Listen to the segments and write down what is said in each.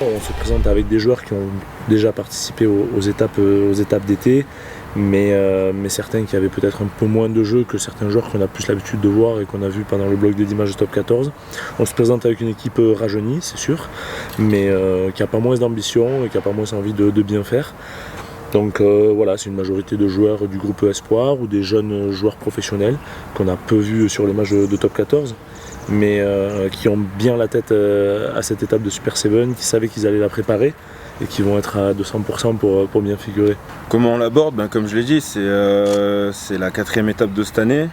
On se présente avec des joueurs qui ont déjà participé aux étapes d'été, mais certains qui avaient peut-être un peu moins de jeu que certains joueurs qu'on a plus l'habitude de voir et qu'on a vu pendant le bloc des images de top 14. On se présente avec une équipe rajeunie, c'est sûr, mais qui n'a pas moins d'ambition et qui n'a pas moins envie de bien faire. Donc voilà, c'est une majorité de joueurs du groupe Espoir ou des jeunes joueurs professionnels qu'on a peu vus sur les matchs de top 14, mais qui ont bien la tête à cette étape de Super 7, qui savaient qu'ils allaient la préparer et qui vont être à 200% pour bien figurer. Comment on l'aborde? Comme je l'ai dit, c'est la 4e étape de cette année.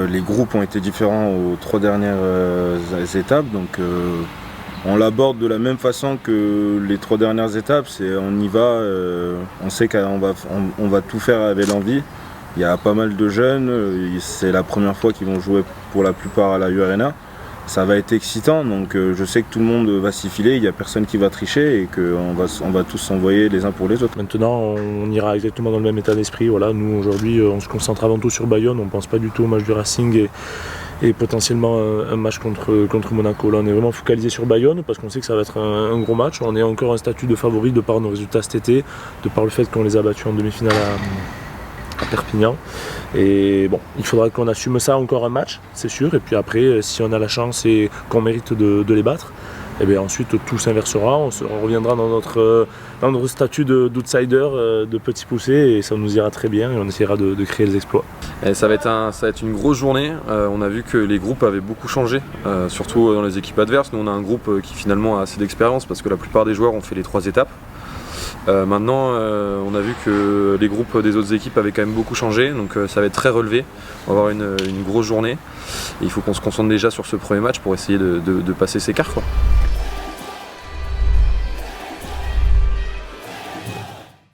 Les groupes ont été différents aux 3 dernières étapes, donc on l'aborde de la même façon que les 3 dernières étapes. On y va, on sait qu'on va tout faire avec l'envie. Il y a pas mal de jeunes, c'est la première fois qu'ils vont jouer pour la plupart à la U-Arena. Ça va être excitant, donc je sais que tout le monde va s'y filer, il n'y a personne qui va tricher et qu'on va tous s'envoyer les uns pour les autres. Maintenant, on ira exactement dans le même état d'esprit. Voilà, nous aujourd'hui, on se concentre avant tout sur Bayonne, on ne pense pas du tout au match du Racing et potentiellement un match contre Monaco. Là, on est vraiment focalisé sur Bayonne parce qu'on sait que ça va être un gros match. On est encore un statut de favori de par nos résultats cet été, de par le fait qu'on les a battus en demi-finale à Perpignan. Et bon, il faudra qu'on assume ça encore un match, c'est sûr. Et puis après, si on a la chance et qu'on mérite de les battre, et bien ensuite tout s'inversera, on reviendra dans notre statut d'outsider, de petit poussé, et ça nous ira très bien et on essaiera de créer les exploits. Et ça va être une grosse journée. On a vu que les groupes avaient beaucoup changé, surtout dans les équipes adverses. Nous on a un groupe qui finalement a assez d'expérience parce que la plupart des joueurs ont fait les 3 étapes. Maintenant, on a vu que les groupes des autres équipes avaient quand même beaucoup changé, donc ça va être très relevé. On va avoir une grosse journée. Et il faut qu'on se concentre déjà sur ce premier match pour essayer de passer ces quarts, quoi.